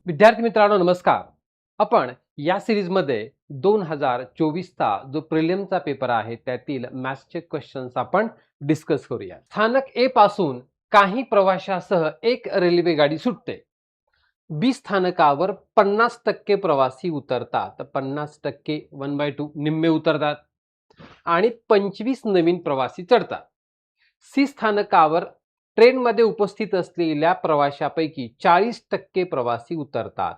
विद्यार्थी मित्रांनो नमस्कार. आपण या सिरीजमध्ये 2024चा जो प्रिलिमचा पेपर आहे त्यातील मॅथ्सचे क्वेश्चन्स आपण डिस्कस करूया. स्थानक ए पासून काही प्रवाशासह एक रेल्वे गाडी सुटते. बी स्थानकावर 50% प्रवासी उतरतात. 50% 1/2 निम्मे उतरतात आणि 25 नवीन प्रवासी चढतात. सी स्थानकावर ट्रेनमध्ये उपस्थित असलेल्या प्रवाशापैकी 40% प्रवासी उतरतात.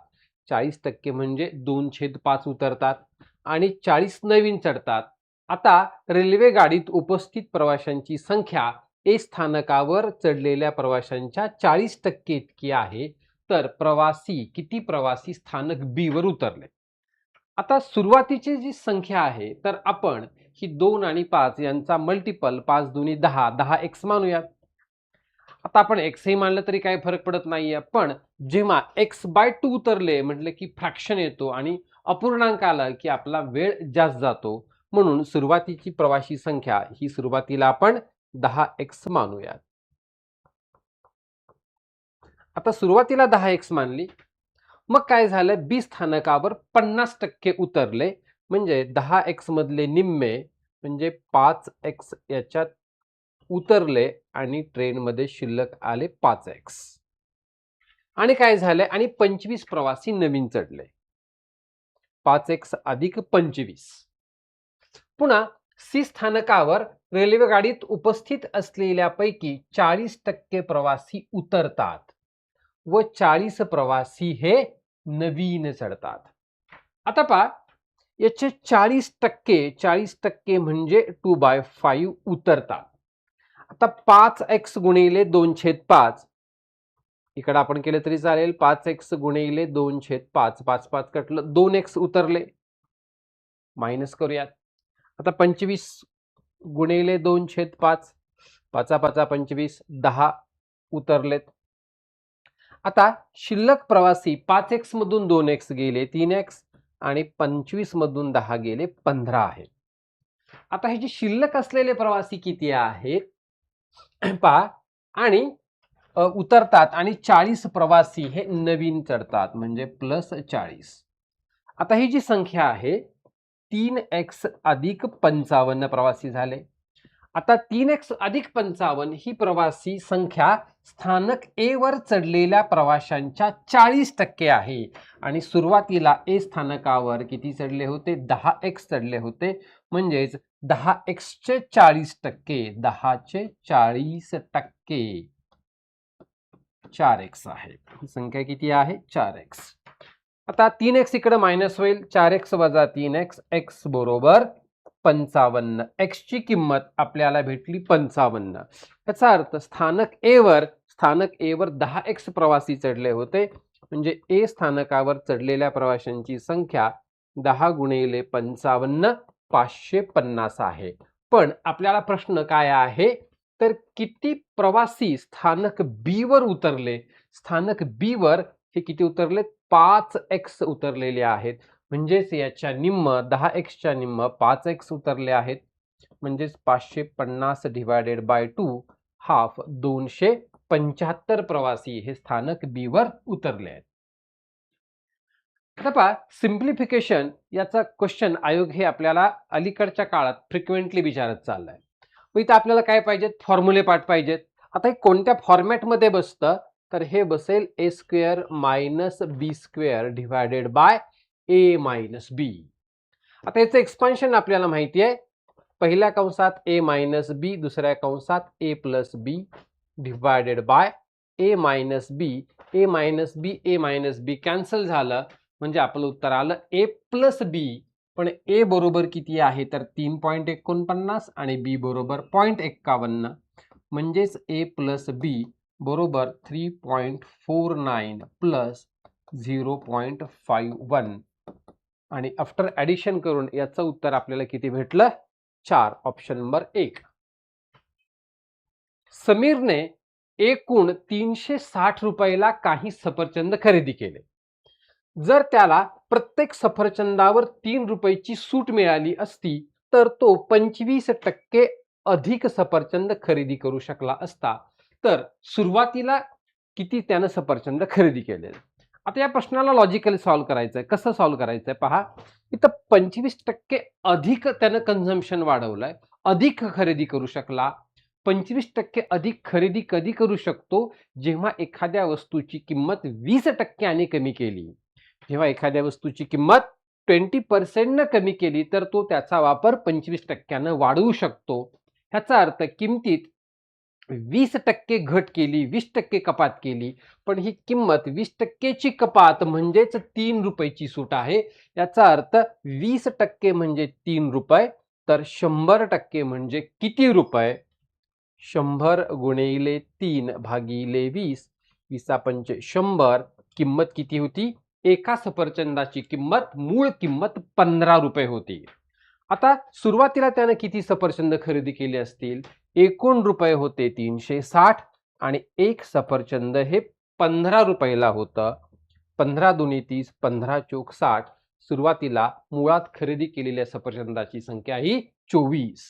40% म्हणजे 2/5 उतरतात आणि 40 नवीन चढतात. आता रेल्वे गाडीत उपस्थित प्रवाशांची संख्या ए स्थानकावर चढलेल्या प्रवाशांच्या 40% इतकी आहे. तर किती प्रवासी स्थानक बी वर उतरले. आता सुरुवातीची जी संख्या आहे तर आपण ही 2 आणि 5 यांचा मल्टिपल 5 दुनी 10 10x मानूयात. आता आपण x ही मानलं तरी काही फरक पडत नाहीये, पण जेव्हा x/2 उतरले म्हटले की फ्रॅक्शन येतो आणि अपूर्णांक आला की आपला वेळ जास्त जातो. म्हणून सुरुवातीची प्रवासी संख्या ही सुरुवातीला आपण 10x मानूयात. आता सुरुवातीला 10x मानली, मग काय झालं, बी स्थानकावर 50% उतरले म्हणजे 10x मधले निम्मे म्हणजे 5x याच्यात उतरले आणि ट्रेनमध्ये शिल्लक आले 5x. आणि काय झाले, आणि 25 प्रवासी नवीन चढले. 5x अधिक 25. पुन्हा सी स्थानकावर रेल्वे गाडीत उपस्थित असलेल्यापैकी 40% प्रवासी उतरतात व 40 प्रवासी हे नवीन चढतात. आता पहा, याचे 40% म्हणजे 2/5 उतरतात. आता 5x गुणिले 2/5 इकडे आपण केलं तरी चालेल. 5x गुणिले 2/5 5 कटलं, 2x उतरले, मायनस करूयात. आता 25 गुणिले 2/5 5 5 25 10 उतरलेत. आता शिल्लक प्रवासी 5x मधून 2x गेले 3x आणि 25 मधून 10 गेले 15 आहेत. आता हे जे शिल्लक असलेले प्रवासी किती आहेत पहा, आणि उतरतात आणि 40 प्रवासी हे नवीन चढतात म्हणजे +40. आता ही जी संख्या आहे 3x अधिक 55 प्रवासी झाले. आता 3x अधिक 55 ही प्रवासी संख्या स्थानक ए वर चढलेल्या प्रवाशांच्या 40% आहे. आणि सुरुवातीला ए स्थानकावर किती चढले होते, 10x चढले होते. म्हणजेच 10x चे 40%, 10 चे 40% 4x आहे. ही संख्या किती आहे, 4x. आता 3x इकडे मायनस होईल, 4x वजा 3x, x बरोबर 55. x ची किंमत आपल्याला भेटली 55. याचा अर्थ स्थानक ए वर 10x प्रवासी चढले होते. म्हणजे ए स्थानकावर चढलेल्या प्रवाशांची संख्या 10 गुणिले 55 550 आहे. पण आपल्याला प्रश्न काय आहे, तर किती प्रवासी स्थानक बी वर उतरले. स्थानक बी वर हे किती उतरले, 5x उतरलेले आहेत. म्हणजेच याच्या निम्म 10x च्या निम्म 5x उतरले आहेत. म्हणजेच 550 डिवायडेड बाय 2 हाफ 275 प्रवासी हे स्थानक बी वर उतरले आहेत. आता पहा, सिम्प्लिफिकेशन याचा क्वेश्चन आयोग हे आपल्याला अलीकडच्या काळात फ्रिक्वेंटली विचारत चाललाय. मग इथं आपल्याला काय पाहिजेत, फॉर्म्युले पाठ पाहिजेत. आता हे कोणत्या फॉर्मॅटमध्ये बसतं, तर हे बसेल a² - b² divided by a - b. आता याचं एक्सपान्शन आपल्याला माहिती आहे. पहिल्या कंसात a - b, दुसऱ्या कंसात a + b divided by a - b. a - b cancel झालं म्हणजे आपलं उत्तर आलं a + b. पण a बरोबर किती आहे, तर 3.49 आणि b बरोबर 0.51. म्हणजेच a + b बरोबर 3.49 + 0.51. आणि आफ्टर ॲडिशन करून याचं उत्तर आपल्याला किती भेटलं, 4. Option number 1. समीरने एकूण 360 रुपयाला काही सफरचंद खरेदी केले. जर त्याला प्रत्येक सफरचंदावर 3 रुपयाची सूट मिळाली असती तर तो 25% अधिक सफरचंद खरेदी करू शकला असता. तर सुरुवातीला किती त्यानं सफरचंद खरेदी केले. आता या प्रश्नाला लॉजिकली सॉल्व्ह करायचं आहे. कसं सॉल्व्ह करायचं आहे पहा, इथं 25% अधिक त्यानं कन्झम्पशन वाढवलंय, अधिक खरेदी करू शकला. 25% अधिक खरेदी कधी करू शकतो? जेव्हा एखाद्या वस्तूची किंमत 20% कमी केली. जेव्हा एखाद्या वस्तूची किंमत 20% कमी केली तर तो त्याचा वापर 25% वाढवू शकतो. ह्याचा अर्थ किमतीत 20% घट केली, 20% कपात केली, पण ही किंमत 20%ची कपात म्हणजेच 3 रुपयाची सूट आहे. याचा अर्थ 20% म्हणजे 3 रुपये, तर 100% म्हणजे किती रुपये? 100 गुणिले 3 भागिले 20, 20 100, किंमत किती होती? एका सफरचंदाची किंमत, मूळ किंमत 15 रुपये होती. आता सुरुवातीला त्याने किती सफरचंद खरेदी केली असतील? एकूण रुपये होते 360 आणि एक सफरचंद हे 15 रुपयाला होतं. 15 दुनी 30, 15 चोक 60. सुरुवातीला मुळात खरेदी केलेल्या सफरचंदाची संख्या ही 24.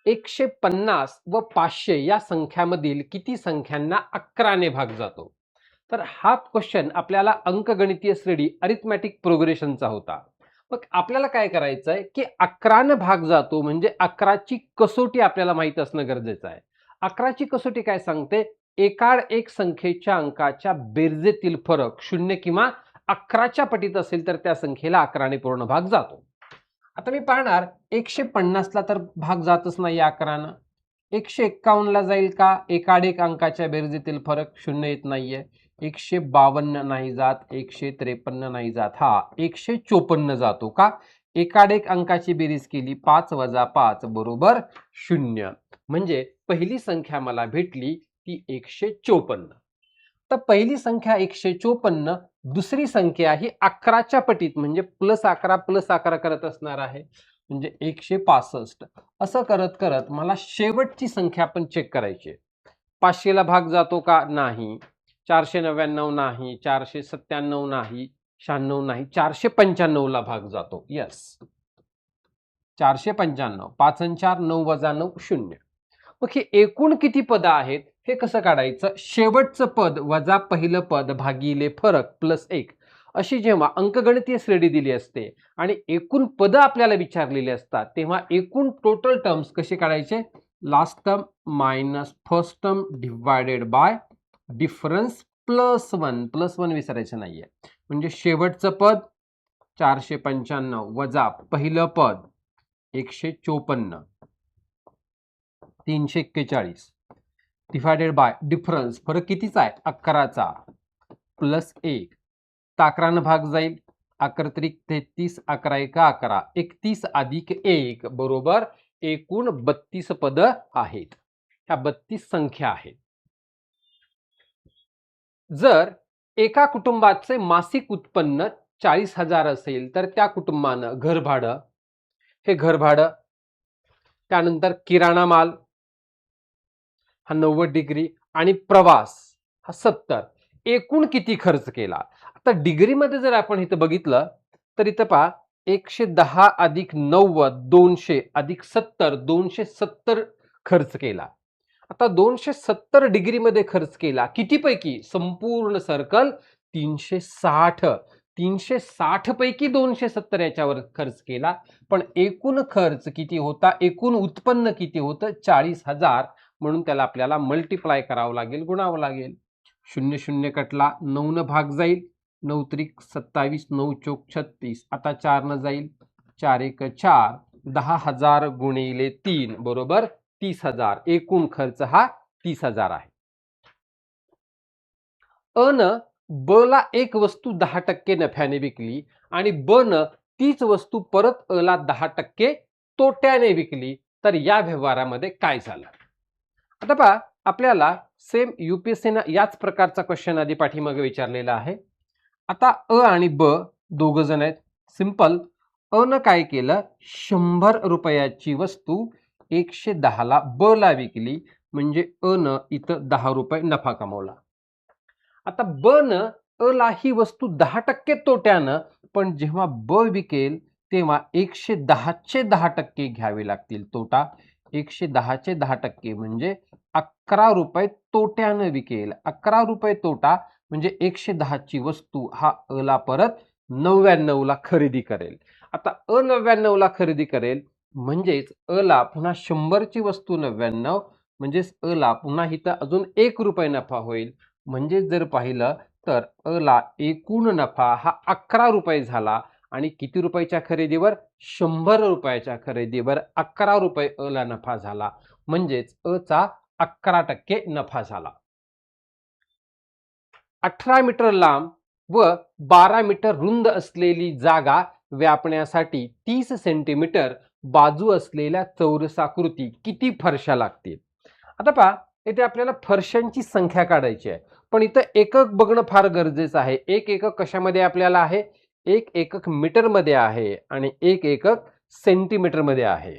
150 व 500 या संख्यामधील किती संख्यांना 11 ने भाग जातो? तर हा क्वेश्चन आपल्याला अंकगणितीय श्रेणी अरिथमॅटिक प्रोग्रेशनचा होता. मग आपल्याला काय करायचं आहे की 11 ने भाग जातो म्हणजे 11ची कसोटी आपल्याला माहित असणं गरजेचं आहे. 11ची कसोटी काय सांगते? एकाड एक संख्येच्या अंकाच्या बेरजेतील फरक 0 किंवा 11च्या पटीत असेल तर त्या संख्येला 11 ने पूर्ण भाग जातो. आता मी पाहणार 150 ला तर भाग जातच नाही 11 नं. 151 ला जाईल का? एकाड एक अंकाच्या बेरजेतील फरक 0 येत नाहीये. 152 नाही जात, 153 नाही जात, हा 154 जातो का? एकाड एक अंकाची बेरीज केली 5 - 5 बरोबर 0. म्हणजे पहिली संख्या मला भेटली ती 154. तर पहिली संख्या 154, दुसरी संख्या ही 11च्या पटीत म्हणजे +11 करत असणार आहे, म्हणजे 165. असं करत करत मला शेवटची संख्या पण चेक करायची आहे. 500 ला भाग जातो का? नाही. 499 नाही, 497 नाही, 96 नाही, 495 ला भाग जातो. यस, 495. 5 आणि 4 9 - 9 0. मग हे एकूण किती पद आहेत हे कसं काढायचं? शेवटचं पद वजा पहिलं पद भागिले फरक +1 अशी जेव्हा अंकगणितीय श्रेणी दिली असते आणि एकूण पद आपल्याला विचारलेले असतात तेव्हा एकूण टोटल टर्म्स कसे काढायचे? Last term minus first term divided by difference +1. +1 विसरायचं नाहीये. म्हणजे शेवटचं पद 495 वजा पहिलं पद 154 341 डिवायडेड बाय डिफरन्स, फरक कितीचा आहे? 11चा +1. 11 न भाग जाईल, 11 त्रिक 33, 11 एक 11, 31 अधिक 1 बरोबर एकूण 32 पद आहेत. ह्या 32 संख्या आहेत. जर एका कुटुंबाचे मासिक उत्पन्न 40,000 असेल तर त्या कुटुंबानं घरभाडं, हे घरभाडं, त्यानंतर किराणा माल हा 90 डिग्री आणि प्रवास हा 70, एकूण किती खर्च केला? आता डिग्रीमध्ये जर आपण इथं बघितलं तर इथं पहा 110 अधिक 90 200 अधिक 70 270 खर्च केला. आता 270 डिग्रीमध्ये खर्च केला कितीपैकी? संपूर्ण सर्कल 360. 360 पैकी 270 याच्यावर खर्च केला, पण एकूण खर्च किती होता? एकूण उत्पन्न किती होतं? 40,000. म्हणून त्याला आपल्याला मल्टिप्लाय करावं लागेल, गुणावं लागेल. 0 0 कटला, 9 न भाग जाईल, 9 त्रिक 27, 9 चोक 36. आता 4 न जाईल, 4 एक 4, 10,000 गुणिले 3 बरोबर 30,000. एकूण खर्च हा 30,000 आहे. अ न ब ला एक वस्तू 10% नफ्याने विकली आणि ब न तीच वस्तू परत अ ला 10% तोट्याने विकली, तर या व्यवहारामध्ये काय झालं? आता पहा, आपल्याला सेम UPSC याच प्रकारचा क्वेश्चन आधी पाठीमागे विचारलेला आहे. आता अ आणि ब दोघ जण आहेत. सिंपल, अ न काय केलं? 100 रुपयाची वस्तू 110 ला ब ला विकली, म्हणजे अ न इथं 10 रुपये नफा कमवला. आता ब न अ ला ही वस्तू 10% तोट्यानं, पण जेव्हा ब विकेल तेव्हा 110चे 10% घ्यावे लागतील तोटा. 110चे 10% म्हणजे 11 रुपये तोट्यानं विकेल. 11 रुपये तोटा म्हणजे 110 ची वस्तू हा अ ला परत 99 ला खरेदी करेल. आता अ 99 ला खरेदी करेल म्हणजेच अ ला पुन्हा 100 ची वस्तू 99 म्हणजेच अ ला पुन्हा इथं अजून 1 रुपये नफा होईल. म्हणजे जर पाहिलं तर अ ला एकूण नफा हा 11 रुपये झाला आणि किती रुपयाच्या खरेदीवर 100 रुपयाच्या खरेदीवर 11 रुपये अ ला नफा झाला. म्हणजेच अ चा 11% नफा झाला. 18 मीटर लांब व 12 मीटर रुंद असलेली जागा व्यापण्यासाठी 30 सेंटीमीटर बाजू असलेल्या चौरसाकृती किती फरशा लागतील? आता पहा, इथे आपल्याला फरशांची संख्या काढायची आहे. पण इथं एकक बघणं फार गरजेचं आहे. एक एकक कशामध्ये आपल्याला आहे? एक एकक मीटरमध्ये आहे आणि एक एकक सेंटीमीटरमध्ये आहे.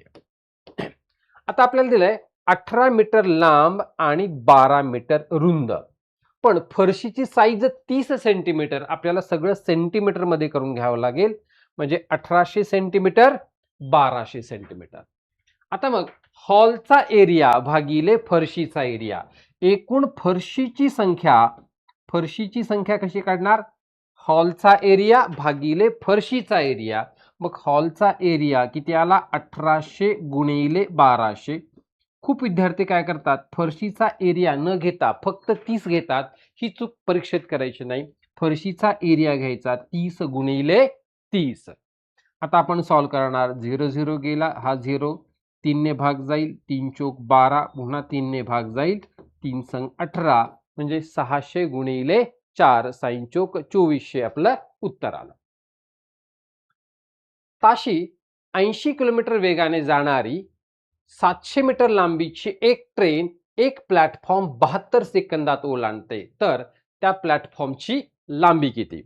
आता आपल्याला दिलंय 18 मीटर लांब आणि 12 मीटर रुंद. पण फरशीची साईज 30 सेंटीमीटर, आपल्याला सगळं सेंटीमीटर मध्ये करून घ्यावं लागेल. म्हणजे 1800 सेंटीमीटर 1200 सेंटीमीटर. आता मग हॉलचा एरिया भागिले फरशीचा एरिया, एकूण फरशीची संख्या कशी काढणार? हॉलचा एरिया भागिले फरशीचा एरिया. मग हॉलचा एरिया किती आला? 1800 गुणिले 1200. खूप विद्यार्थी काय करतात, फरशीचा एरिया न घेता फक्त 30 घेतात. ही चूक परीक्षेत करायची नाही. फरशीचा एरिया घ्यायचा 30 गुणिले 30. आता आपण सॉल्व करणार. 0 0 गेला, हा 0, 3 ने भाग जाईल, 3 चोक 12, पुन्हा 3 ने भाग जाईल, 3 संग 18, म्हणजे 600 गुणिले 4 साइन चोक 2400 आपलं उत्तर आलं. ताशी 80 किलोमीटर वेगाने जाणारी 700 मीटर लांबीची एक ट्रेन एक प्लॅटफॉर्म 72 सेकंदात ओलांडते, तर त्या प्लॅटफॉर्मची लांबी किती?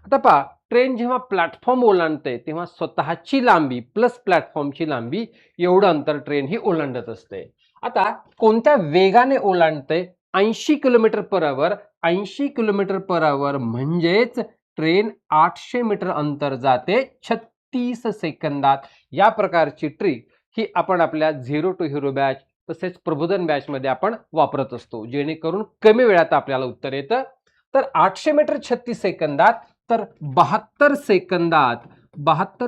आता पहा, ट्रेन जेव्हा प्लॅटफॉर्म ओलांडते तेव्हा स्वतःची लांबी प्लस प्लॅटफॉर्मची लांबी एवढं अंतर ट्रेन ही ओलांडत असते. आता कोणत्या वेगाने ओलांडते? 80 kilometre per hour. 80 kilometre per hour म्हणजेच ट्रेन 800 मीटर अंतर जाते 36 सेकंदात. या प्रकारची ट्रिक ही आपण आपल्या झिरो टू हिरो बॅच तसेच प्रबोधन बॅच मध्ये आपण वापरत असतो, जेणेकरून कमी वेळात आपल्याला उत्तर येतं. तर 800 मीटर 36 सेकंदात, तर 72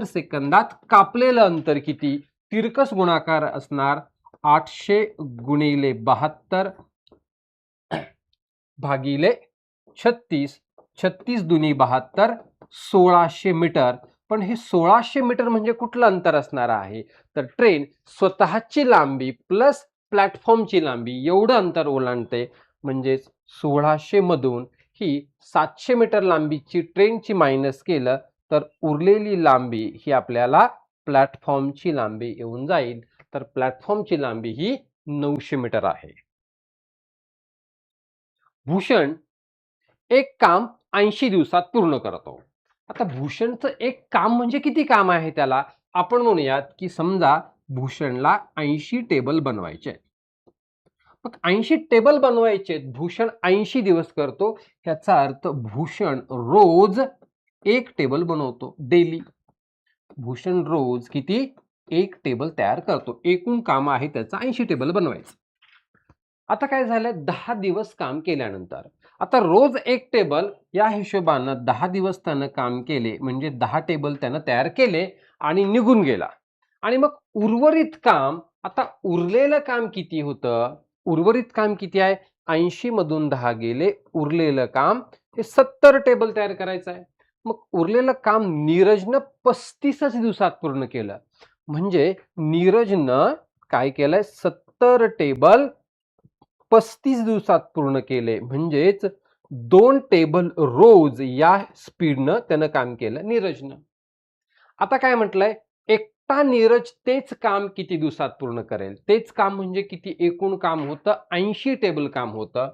सेकंदात कापलेलं अंतर किती? तिरकस गुणाकार असणार 800 गुणिले 72 भागिले 36. 36 दुनी 72, 1600 मीटर. पण हे 1600 मीटर म्हणजे कुठलं अंतर असणार आहे? तर ट्रेन स्वतःची लांबी प्लस प्लॅटफॉर्मची लांबी एवढं अंतर ओलांडते. म्हणजेच 1600 मधून ही 700 मीटर लांबीची ट्रेनची मायनस केलं तर उरलेली लांबी ही आपल्याला प्लॅटफॉर्मची लांबी येऊन जाईल. तर प्लॅटफॉर्मची लांबी ही 900 मीटर आहे. भूषण एक काम 80 दिवसात पूर्ण करतो. आता भूषणचं एक काम म्हणजे किती काम आहे त्याला? आपण म्हणूयात की समजा भूषणला 80 टेबल बनवायचे. मग 80 टेबल बनवायचे, भूषण 80 दिवस करतो. याचा अर्थ भूषण रोज एक टेबल बनवतो डेली. भूषण रोज किती? एक टेबल तयार करतो. एकूण काम आहे त्याचं 80 टेबल बनवायचं. आता काय झालं? 10 दिवस काम केल्यानंतर आता रोज एक टेबल या हिशोबानं 10 दिवस त्यानं काम केले, म्हणजे 10 टेबल त्यानं तयार केले आणि निघून गेला. आणि मग उर्वरित काम, आता उरलेलं काम किती होतं? उर्वरित काम किती आहे? 80 मधून 10 गेले, उरलेलं काम हे 70 टेबल तयार करायचं आहे. मग उरलेलं काम नीरजनं 35 दिवसात पूर्ण केलं. म्हणजे नीरजनं काय केलंय? 70 टेबल 35 दिवसात पूर्ण केले. म्हणजेच 2 टेबल रोज या स्पीडनं त्यानं काम केलं नीरजनं. आता काय म्हटलंय? एकटा नीरज तेच काम किती दिवसात पूर्ण करेल? तेच काम म्हणजे किती? एकूण काम होतं 80 टेबल काम होतं.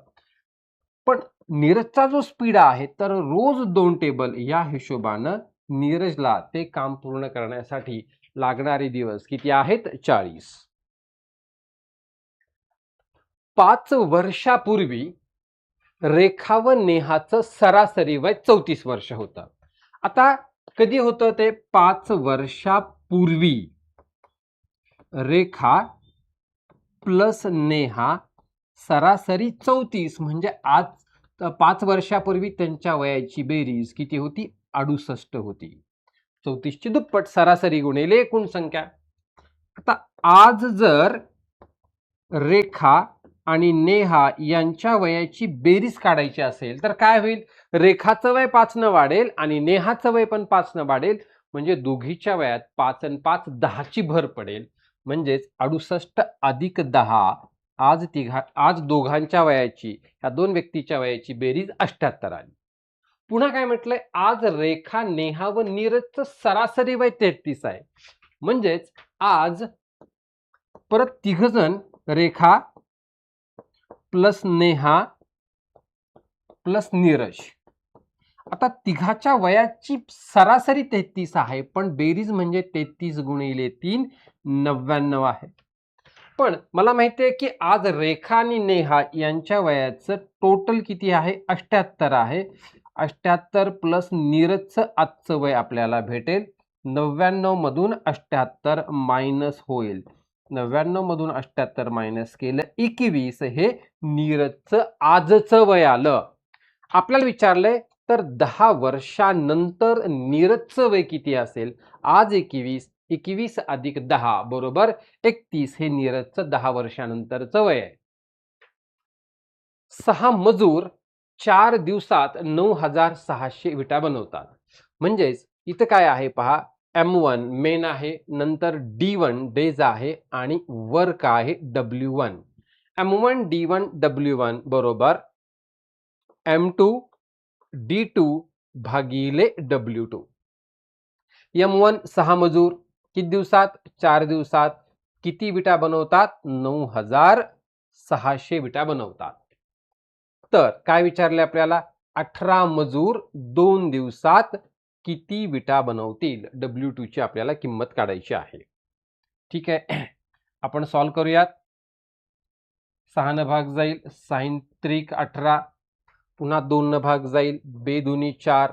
पण नीरजचा जो स्पीड आहे, तर रोज 2 टेबल या हिशोबानं नीरजला ते काम पूर्ण करण्यासाठी लागणारे दिवस किती आहेत? 40. 5 वर्षापूर्वी रेखा व नेहाचं सरासरी वय 34 वर्ष होतं. आता कधी होतं ते? 5 वर्षापूर्वी रेखा प्लस नेहा सरासरी 34, म्हणजे आज 5 वर्षापूर्वी त्यांच्या वयाची बेरीज किती होती? 68 होती. 34ची दुप्पट सरासरी गुणिले एकूण संख्या. आता आज जर रेखा आणि नेहा यांच्या वयाची बेरीज काढायची असेल तर काय होईल? रेखाचं वय 5 न वाढेल आणि नेहाचं वय पण 5 न वाढेल, म्हणजे दोघीच्या वयात 5 आणि 5 10ची भर पडेल. म्हणजेच 68 अधिक 10 आज दोघांच्या वयाची, ह्या दोन व्यक्तीच्या वयाची बेरीज 78 आली. पुन्हा काय म्हटलंय? आज रेखा, नेहा व नीरजचं सरासरी वय 33 आहे. म्हणजेच आज परत तिघजण रेखा प्लस नेहा प्लस नीरज, आता तिघाच्या वयाची सरासरी 33 आहे, पण बेरीज म्हणजे 33 गुणिले 3 99 आहे. पण मला माहिती आहे की आज रेखा आणि नेहा यांच्या वयाचं टोटल किती आहे? 78 आहे. 78 प्लस नीरजचं आजचं वय आपल्याला भेटेल. 99 मधून 78 मायनस होईल. 99 मधून 78 मायनस केलं 21, हे नीरजचं आजचं वय आलं. आपल्याला विचारलंय तर 10 वर्षानंतर नीरजचं वय किती असेल? आज 21, 21 अधिक 10 बरोबर 31, हे नीरजचं 10 वर्षानंतरचं वय आहे. 6 मजूर 4 दिवसात 9600 विटा बनवतात. म्हणजेच इथं काय आहे पहा, M1 मेन आहे, नंतर D1 डेज आहे आणि वर्क आहे W1. M1 D1 W1 बरोबर M2 D2 भागिले W2. M1 6 मजूर किती दिवसात? 4 दिवसात. किती विटा बनवतात? 9600 विटा बनवतात. तर काय विचारले आपल्याला? 18 मजूर 2 दिवसात किती विटा बनवतील? W2 ची आपल्याला किंमत काढायची आहे. ठीक आहे, आपण सॉल्व करूयात. 6 न भाग जाईल, 6 त्रिक 18, पुन्हा 2 न भाग जाईल, 2 दुनी 4,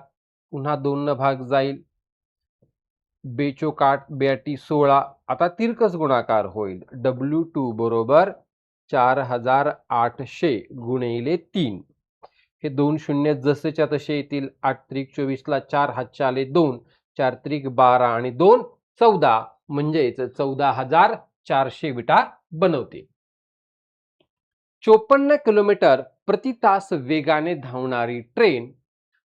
पुन्हा 2 न भाग जाईल, 2 चोक 8, 2 आठी 16. आता तिरकस गुणाकार होईल. W2 बरोबर 4800 गुणिले 3. हे 2 शून्य जसेच्या तसे येतील. 8 त्रिक 24 ला 4 हातच्या आले 2, 4 त्रिक 12 आणि 2 14, म्हणजेच 14400 विटा बनवते. 54 किलोमीटर प्रति तास वेगाने धावणारी ट्रेन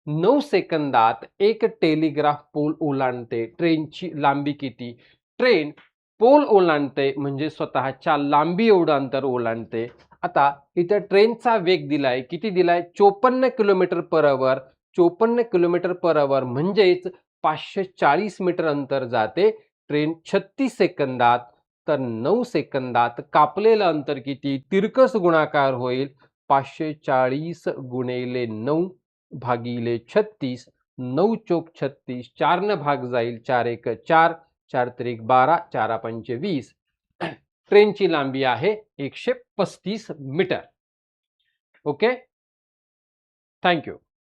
9 सेकंदात एक टेलिग्राफ पोल ओलांडते. ट्रेनची लांबी किती? ट्रेन पोल ओलांडते म्हणजे स्वतःच्या लांबी एवढं अंतर ओलांडते. आता इथे ट्रेनचा वेग दिलाय, किती दिलाय? 54 kilometre per hour. 54 kilometre per hour म्हणजेच 540 मीटर अंतर जाते ट्रेन 36 सेकंदात. तर 9 सेकंदात कापलेलं अंतर किती? तिरकस गुणाकार होईल. 540 गुणिले 9 भागिले 36. 9 चोक 36, 4 न भाग जाईल, 4 एक 4, 4 त्रिक 12, 4 पंचे 20. ट्रेनची लांबी आहे 135 मीटर. Okay, thank you.